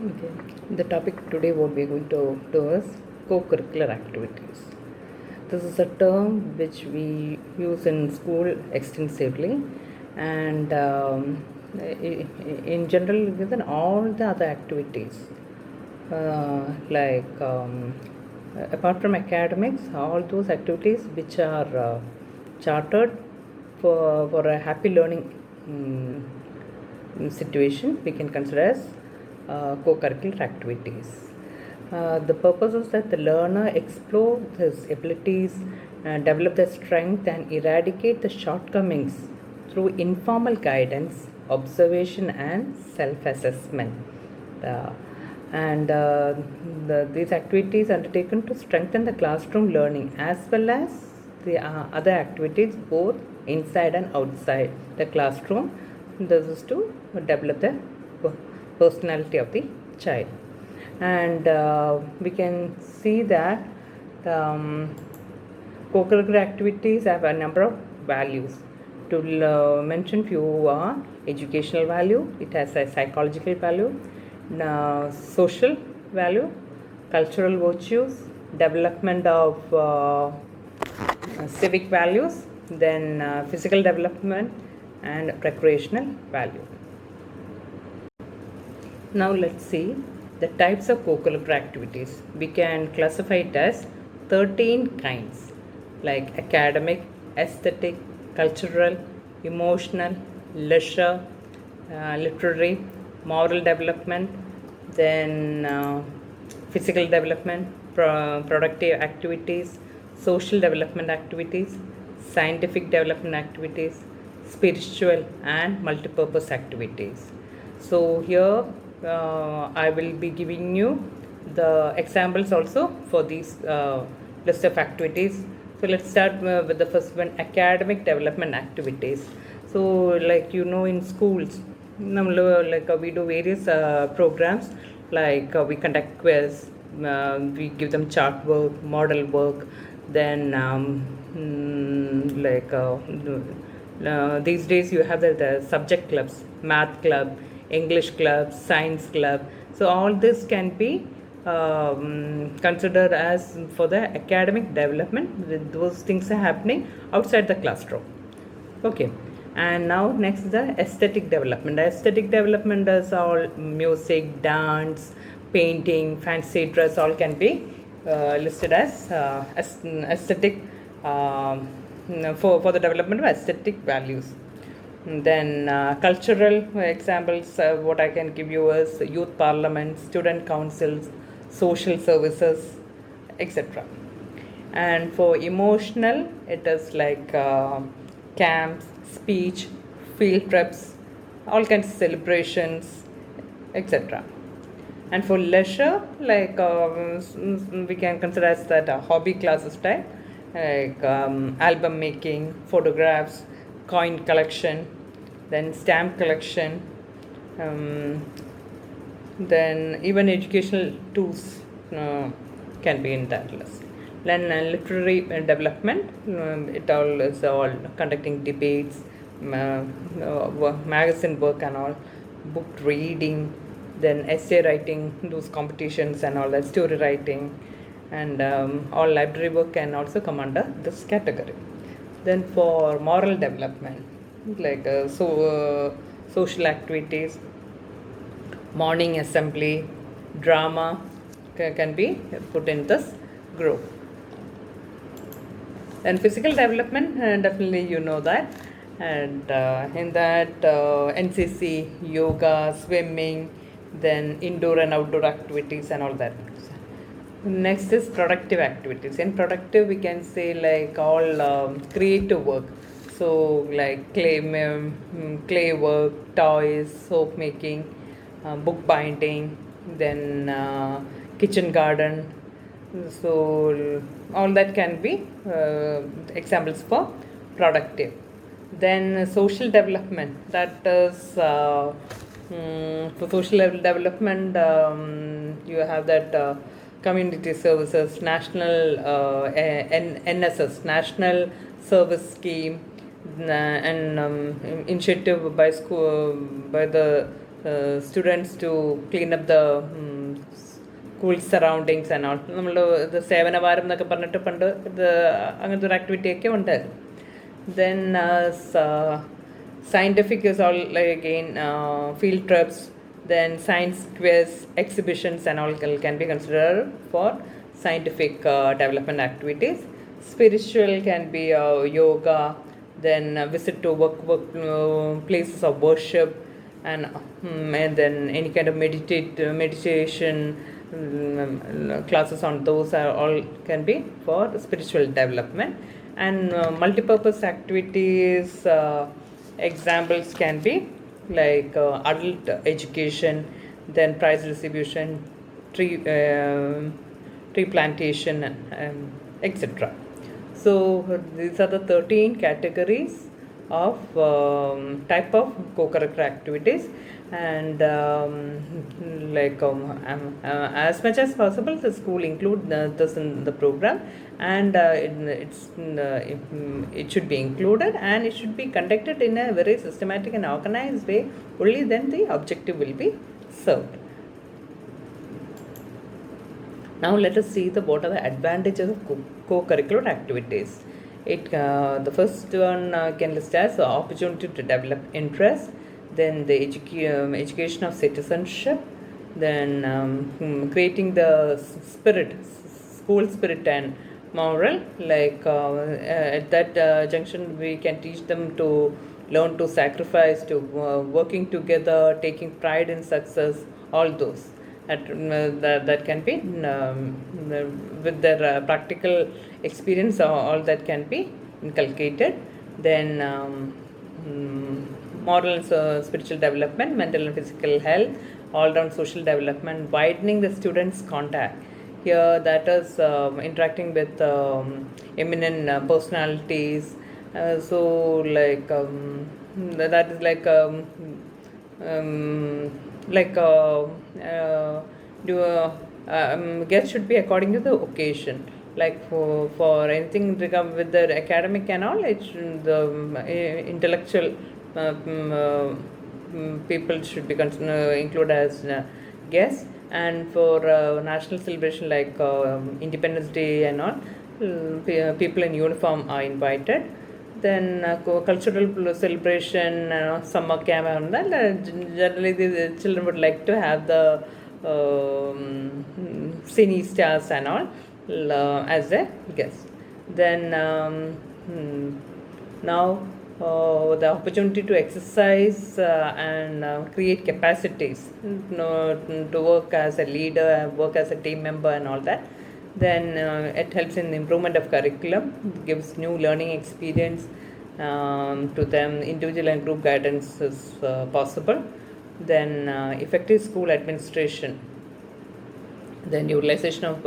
Okay. The topic today what we are going to do is co-curricular activities. This is a term which we use in school extensively, and in general, within all the other activities, like apart from academics, all those activities which are chartered for a happy learning situation, we can consider as co-curricular activities. The purpose is that the learner explore his abilities, develop their strength, and eradicate the shortcomings through informal guidance, observation, and self-assessment. Uh, and these activities undertaken to strengthen the classroom learning as well as the other activities both inside and outside the classroom. This is to develop the personality of the child. And we can see that co-curricular activities have a number of values. To mention few are educational value, it has a psychological value, social value, cultural virtues, development of civic values, then physical development and recreational value. Now let's see the types of co-curricular activities. We can classify it as 13 kinds like academic, aesthetic, cultural, emotional, leisure, literary, moral development, then physical development, productive activities, social development activities, scientific development activities, spiritual and multipurpose activities. So here I will be giving you the examples also for these list of activities. So let's start with the first one, academic development activities. So like in schools, we do various programs like we conduct quiz, we give them chart work, model work, then these days you have the subject clubs, math club, English club, science club. So all this can be considered as for the academic development. Those things are happening outside the classroom. Okay. And now next the aesthetic development. The aesthetic development is all music, dance, painting, fancy dress, all can be listed as aesthetic for the development of aesthetic values. Then cultural examples, what I can give you is youth parliament, student councils, social services, etc. And for emotional, it is like camps, speech, field trips, all kinds of celebrations, etc. And for leisure, like we can consider as that hobby classes type, like album making, photographs, coin collection, then stamp collection, then even educational tools can be in that list. Then literary development, it all is all conducting debates, magazine work and all, book reading, then essay writing, those competitions and all that, story writing, and all library work can also come under this category. Then for moral development, like social activities, morning assembly, drama can be put in this group. And physical development, definitely you know that. And in that NCC, yoga, swimming, then indoor and outdoor activities and all that. Next is productive activities. In productive, we can say like all creative work. So like clay work, toys, soap making, book binding, then kitchen garden. So all that can be examples for productive. Then social development, that is for social development, you have that community services, national NSS, National Service Scheme, and initiative by school, by the students to clean up the school surroundings and all. നമ്മൾ ഇത് സേവനവാരം എന്നൊക്കെ പറഞ്ഞിട്ട് പണ്ട് ഇത് അങ്ങനത്തെ ഒരു ആക്ടിവിറ്റിയൊക്കെ ഉണ്ടായിരുന്നു. Then scientific is all like again field trips, then science quiz exhibitions and all can be considered for scientific development activities. Spiritual can be yoga, then visit to work places of worship, and then any kind of meditation classes on those are all can be for spiritual development. And multipurpose activities examples can be like adult education, then prize distribution, tree plantation, etc. So these are the 13 categories of type of co-curricular activities, and as much as possible the school include this in the program, and it should be included, and it should be conducted in a very systematic and organized way. Only then the objective will be served. Now let us see what are the advantages of co-curricular activities. The first one can list as the opportunity to develop interest, then the education of citizenship, then creating the school spirit and moral. At that junction we can teach them to learn to sacrifice, to working together, taking pride in success, all those. That can be with their practical experience, all that can be inculcated. Then moral and spiritual development, mental and physical health, all-round social development, widening the students' contact. Here that is interacting with eminent personalities. So that is guests should be according to the occasion. For anything with the academic and all, the intellectual people should be included as guests. And for national celebration like Independence Day and all, people in uniform are invited. Then cultural celebration, summer camp, and generally the children would like to have the cine stars and all as a guest. Then now the opportunity to exercise and create capacities, to work as a leader, work as a team member and all that. Then it helps in the improvement of curriculum, gives new learning experience to them. Individual and group guidance is possible. Then effective school administration, then utilization of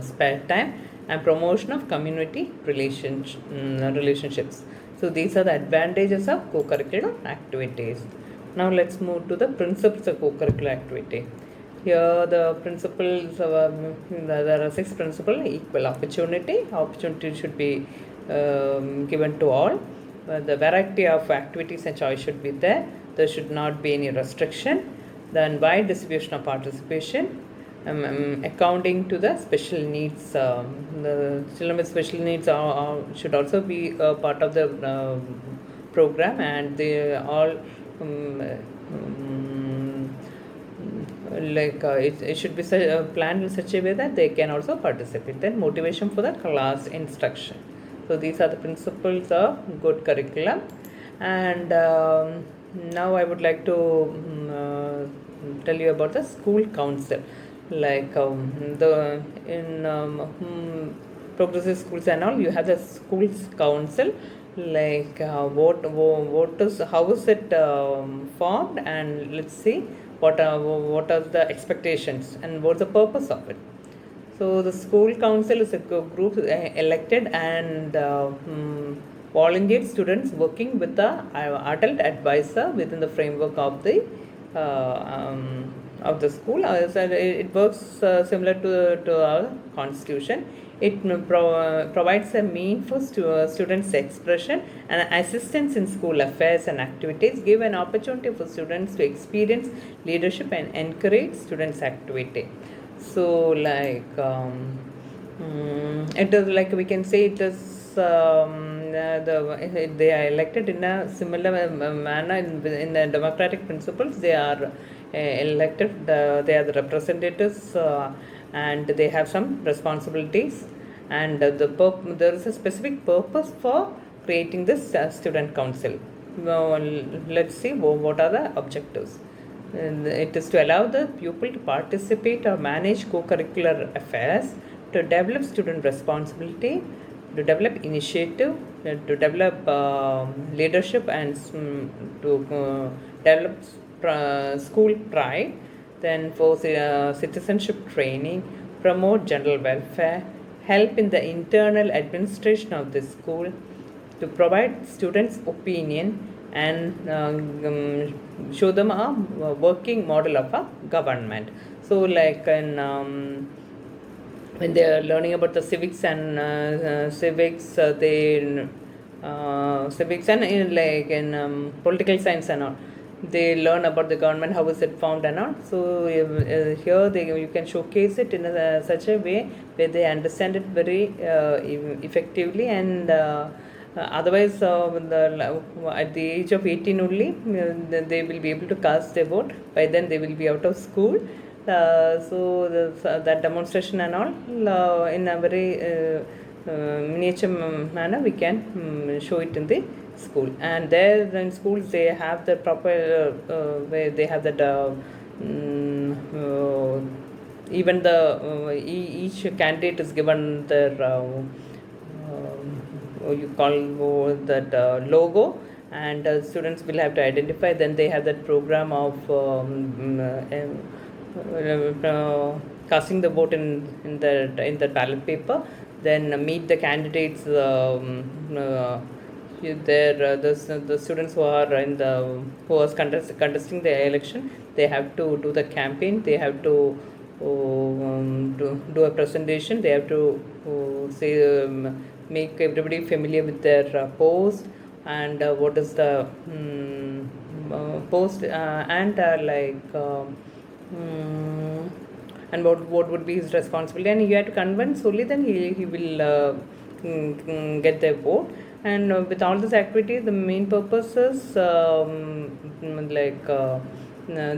spare time, and promotion of community relationships. So these are the advantages of co-curricular activities. Now let's move to the principles of co-curricular activity. Here the principles, there are 6 principles. Equal opportunity should be given to all. The variety of activities and choice should be there. There should not be any restriction. Then wide distribution of participation, accounting to the special needs. The children with special needs should also be a part of the program, and they all it should be planned in such a way that they can also participate. Then motivation for the class instruction. So these are the principles of good curriculum. And now I would like to tell you about the school council. In progressive schools and all, you have the schools council. How is it formed, and let's see what are the expectations and what's the purpose of it. So the school council is a group elected and volunteer students working with the adult advisor within the framework of the school. It works similar to our constitution. It provides a mean for students' expression and assistance in school affairs and activities, give an opportunity for students to experience leadership and encourage students' activity. So, it is like we can say it is they are elected in a similar manner in the democratic principles. They are elected. They are the representatives, and they have some responsibilities. And there is a specific purpose for creating this student council. Well, let's see what are the objectives. And it is to allow the pupil to participate or manage co-curricular affairs, to develop student responsibility, to develop initiative, to develop leadership, and to develop school pride, then for citizenship training, promote general welfare, help in the internal administration of the school, to provide students opinion, and show them a working model of a government. So like in when they are learning about the civics and civics and in like in political science and all, they learn about the government, how is it formed and all. So here you can showcase it in such a way where they understand it very effectively, and otherwise at the age of 18 only, they will be able to cast their vote. By then they will be out of school. That demonstration and all, in a very miniature manner, we can show it in the school. And there in schools they have the proper where they have that even the each candidate is given their you call that logo, and students will have to identify. Then they have that program of casting the vote in the ballot paper. Then meet the candidates. The students who are contesting the election, they have to do the campaign. They have to do a presentation. They have to say make everybody familiar with their post, and what is the post, and and what would be his responsibility, and you have to convince only, then he will get their vote. And with all this activity, the main purpose is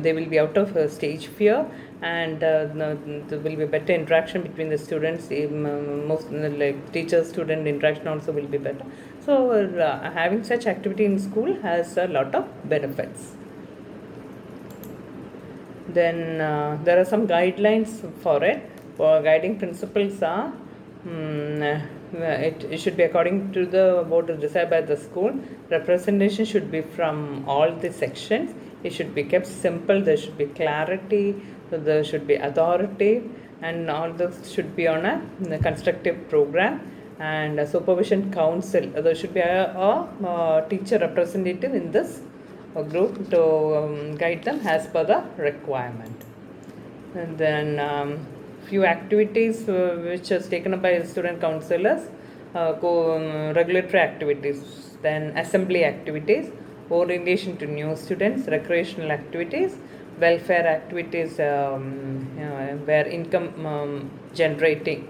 they will be out of stage fear, and there will be better interaction between the students. Most like teacher student interaction also will be better. So having such activity in school has a lot of benefits. Then there are some guidelines for it. Guiding principles are it should be according to the what is decided by the school. Representation should be from all the sections. It should be kept simple. There should be clarity. There should be authority, and all this should be on a constructive program. And a supervision council. There should be a teacher representative in this group to guide them as per the requirement. And then few activities which is taken up by student councillors, regulatory activities, then assembly activities, orientation to new students, recreational activities, welfare activities, where income generating.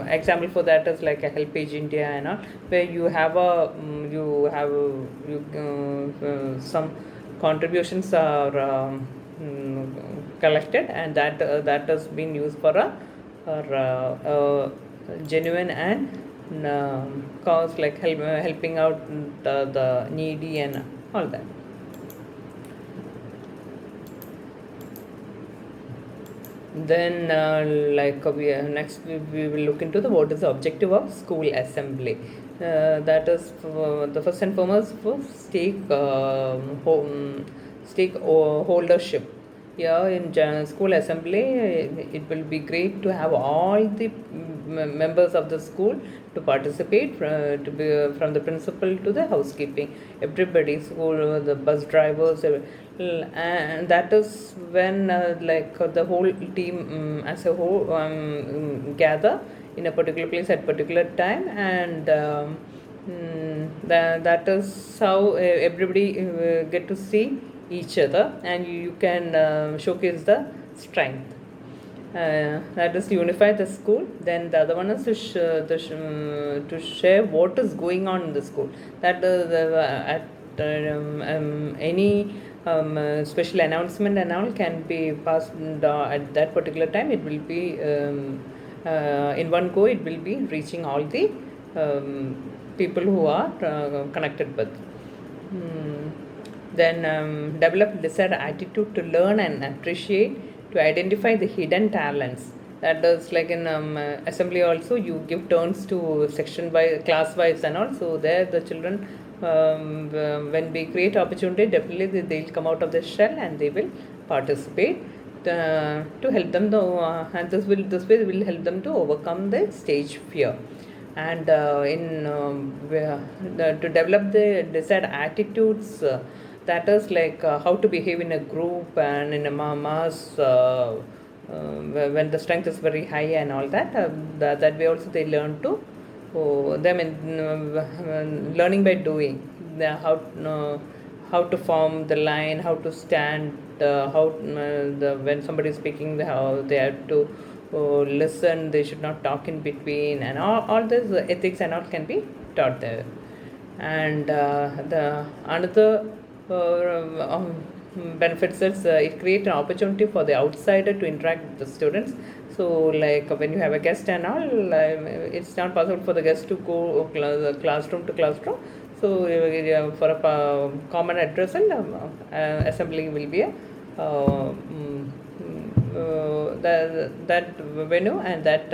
Example for that is like a Help Age India and all, where you have some contributions are collected, and that has been used for a genuine and cause, like helping out the needy and all that. Then next we will look into what is the objective of school assembly. That is the first and foremost for stakeholdership. Yeah, in school assembly, it will be great to have all the members of the school to participate, to be from the principal to the housekeeping, everybody, school, the bus drivers, And that is when the whole team as a whole gather in a particular place at particular time, and that is how everybody get to see each other, and you can showcase the strength. That is to unify the school. Then the other one is to share what is going on in the school. That at any special announcement and all can be passed at that particular time. It will be in one go. It will be reaching all the people who are connected with. Hmm. Then develop desired attitude to learn and appreciate, to identify the hidden talents. That is like in assembly also, you give turns to section by class wise and also there the children, when we create opportunity, definitely they'll come out of the shell and they will participate to help them to, and this way will help them to overcome the stage fear. And to develop the desired attitudes, that is like how to behave in a group and in a mass, when the strength is very high and all that, that way also they learn to, them in learning by doing, how to form the line, how to stand, how when somebody is speaking, how they have to listen, they should not talk in between, and all this ethics and all can be taught there. And the another benefits is it creates an opportunity for the outsider to interact with the students. So like when you have a guest and all, it's not possible for the guest to go classroom to classroom. So for a common address, and assembly will be a that venue, and that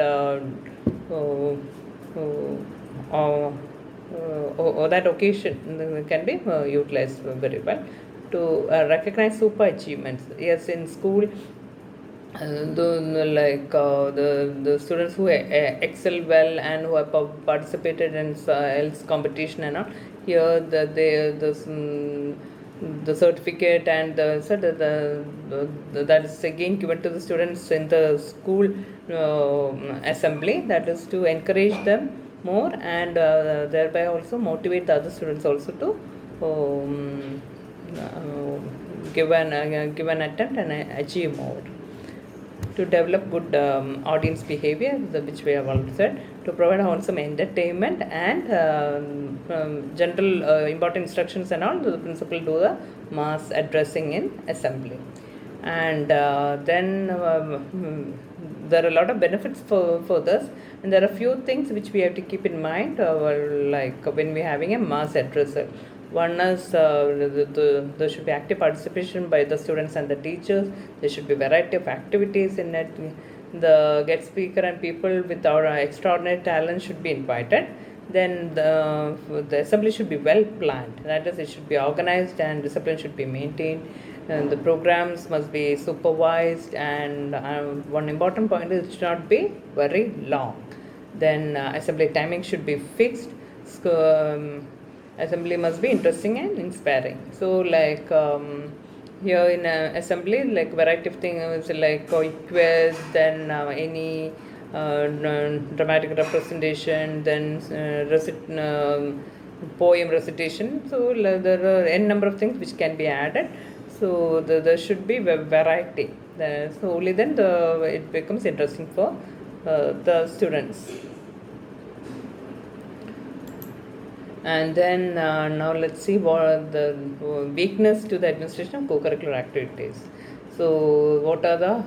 or that occasion can be utilized very well to recognize super achievements. Yes, in school, the students who excel well and who have participated in else competition and all, here the certificate and that is again given to the students in the school assembly. That is to encourage them more, and thereby also motivate the other students also to give an attempt and achieve more. To develop good audience behavior, which we have already said, to provide wholesome entertainment and general important instructions and all, the principal do the mass addressing in assembly. And then there are a lot of benefits for this, and there are a few things which we have to keep in mind, like when we're having a mass addressal. One is there should be active participation by the students and the teachers. There should be variety of activities in it. The guest speaker and people with our extraordinary talent should be invited. Then the assembly should be well planned. That is, it should be organized and discipline should be maintained. And the programs must be supervised. And one important point is it should not be very long. Then assembly timing should be fixed. Assembly must be interesting and inspiring. So like here in assembly, like variety of things like quiz, then any dramatic representation, then poem recitation. So there are n number of things which can be added. So there should be variety. So only then it becomes interesting for the students. And then now let's see what are the weakness to the administration of co-curricular activities. So what are the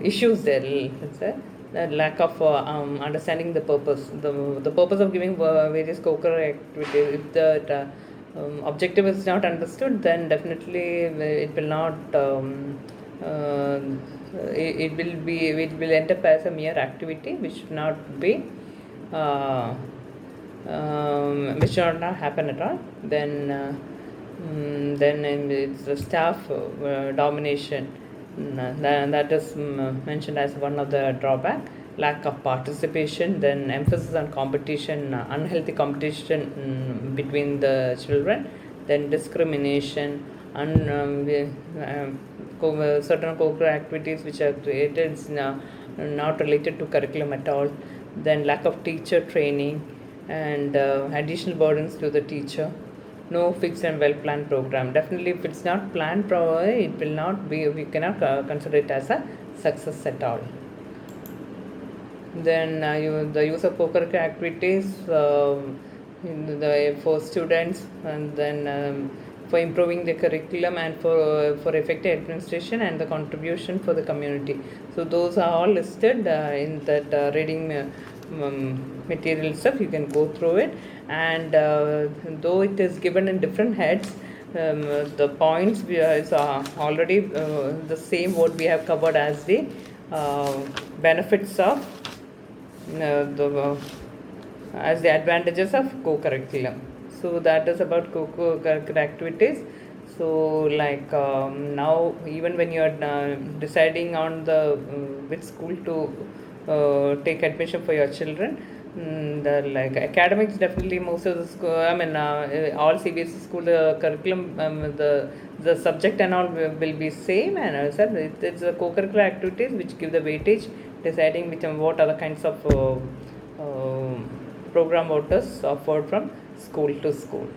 issues there? Let's say the lack of understanding the purpose. The purpose of giving various co-curricular activities. If the objective is not understood, then definitely it will not. It will end up as a mere activity which should not be. Which should not happen at all. Then it's the staff domination. That is mentioned as one of the drawback. Lack of participation, then emphasis on competition, unhealthy competition between the children, then discrimination, and certain co-curricular activities which are created is not related to curriculum at all, then lack of teacher training, and additional burdens to the teacher. No fixed and well planned program. Definitely, if it's not planned properly, it will not be, we cannot consider it as a success at all. Then the use of co-curricular activities for students, and then for improving the curriculum, and for effective administration and the contribution for the community. So those are all listed in that reading material stuff. You can go through it, and though it is given in different heads, the points is already the same what we have covered as the benefits of the as the advantages of co-curriculum. So that is about co-curricular activities. So like now, even when you are deciding on the which school to take admission for your children, the like academics, definitely most of the school, I mean all CBSE school, the curriculum, the subject and all will be same, and as I said, it's the co-curricular activities which give the weightage, deciding which and what other kinds of program voters offered from school to school.